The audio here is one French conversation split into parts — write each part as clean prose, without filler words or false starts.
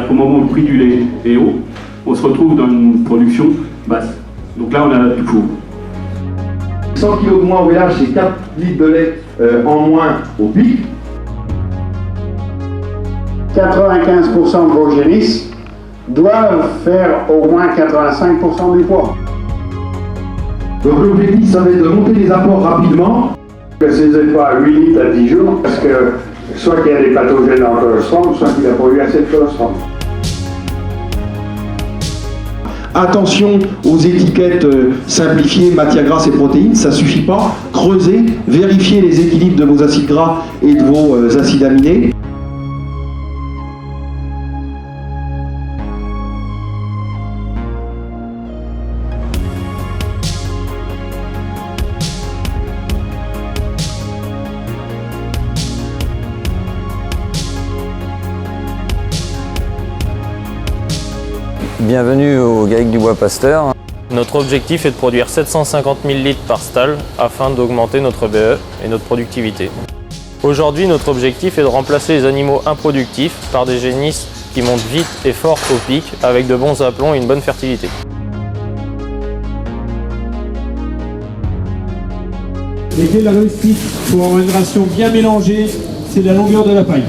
Au moment où le prix du lait est haut, on se retrouve dans une production basse. Donc là, on a du cours. 100 kg de moins au village, c'est 4 litres de lait en moins au pic. 95% de vos génisses doivent faire au moins 85% du poids. Donc l'objectif, ça va être de monter les apports rapidement. Que ces pas à 8 litres à 10 jours, parce que soit qu'il y a des pathogènes dans le colostrum, soit qu'il n'a pas eu assez de colostrum. Attention aux étiquettes simplifiées, matières grasses et protéines, ça ne suffit pas. Creusez, vérifiez les équilibres de vos acides gras et de vos acides aminés. Bienvenue au GAEC du Bois Pasteur. Notre objectif est de produire 750 000 litres par stall afin d'augmenter notre BE et notre productivité. Aujourd'hui, notre objectif est de remplacer les animaux improductifs par des génisses qui montent vite et fort au pic avec de bons aplombs et une bonne fertilité. Les clés de la réussite pour avoir une ration bien mélangée, c'est la longueur de la paille.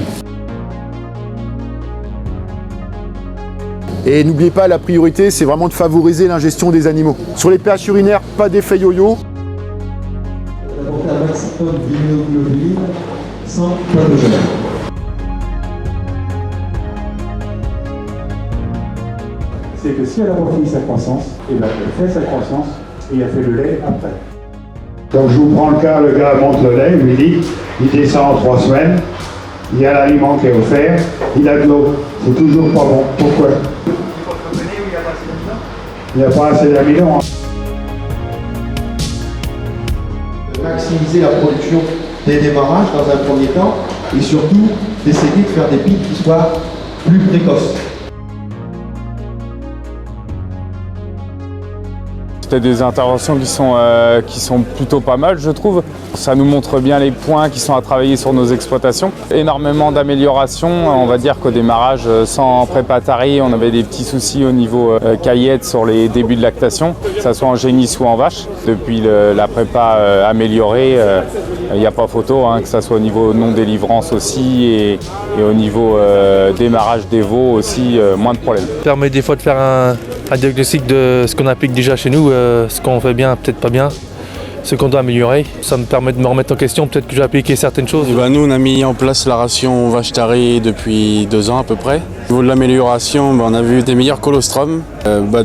Et n'oubliez pas, la priorité, c'est vraiment de favoriser l'ingestion des animaux. Sur les pH urinaires, pas d'effet yo-yo. D'apporter un maximum d'immunoglobuline sans pathogène. C'est que si elle a refait sa croissance, et bien elle fait sa croissance et elle fait le lait après. Donc je vous prends le cas, le gars monte le lait, 8 litres, il descend en 3 semaines, il y a l'aliment qui est offert, il a de l'eau, c'est toujours pas bon. Pourquoi? Il n'y a pas assez d'amidon. Maximiser la production des démarrages dans un premier temps et surtout d'essayer de faire des pics qui soient plus précoces. C'était des interventions qui sont plutôt pas mal, je trouve. Ça nous montre bien les points qui sont à travailler sur nos exploitations. Énormément d'améliorations. On va dire qu'au démarrage, sans prépa tari, on avait des petits soucis au niveau caillette sur les débuts de lactation, que ce soit en génisse ou en vache. Depuis la prépa améliorée, il n'y a pas photo, que ce soit au niveau non-délivrance aussi et au niveau démarrage des veaux aussi, moins de problèmes. Ça permet des fois de faire un diagnostic de ce qu'on applique déjà chez nous, ce qu'on fait bien, peut-être pas bien, ce qu'on doit améliorer. Ça me permet de me remettre en question, peut-être que j'ai appliqué certaines choses. Nous, on a mis en place la ration vache tarie depuis 2 ans à peu près. Au niveau de l'amélioration, on a vu des meilleurs colostrums.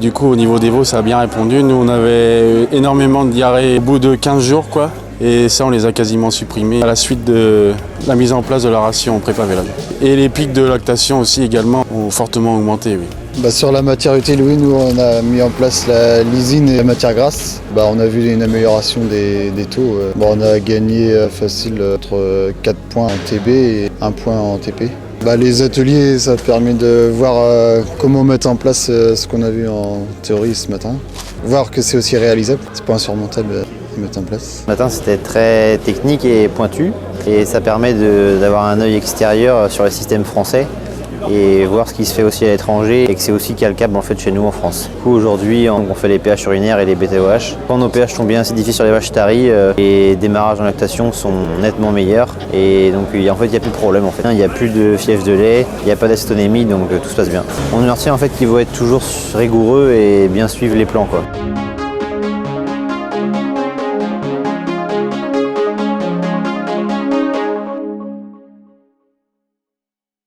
Du coup, au niveau des veaux, ça a bien répondu. Nous, on avait énormément de diarrhée au bout de 15 jours, quoi. Et ça, on les a quasiment supprimés à la suite de la mise en place de la ration prépa vélage. Et les pics de lactation aussi également ont fortement augmenté, oui. Sur la matière utile, oui, nous on a mis en place la lysine et la matière grasse. On a vu une amélioration des taux. On a gagné facile entre 4 points en TB et 1 point en TP. Les ateliers, ça permet de voir comment mettre en place ce qu'on a vu en théorie ce matin. Voir que c'est aussi réalisable, c'est pas insurmontable à mettre en place. Ce matin, c'était très technique et pointu et ça permet d'avoir un œil extérieur sur les systèmes français et voir ce qui se fait aussi à l'étranger et que c'est aussi calcable en fait chez nous en France. Du coup, aujourd'hui, on fait les pH urinaires et les BTOH. Quand nos pH sont bien acidifiés sur les vaches taries, les démarrages en lactation sont nettement meilleurs et donc en fait il n'y a plus de problème en fait. Il n'y a plus de fièvre de lait, il n'y a pas d'acétonémie, donc tout se passe bien. On retient en fait qu'il faut être toujours rigoureux et bien suivre les plans, quoi.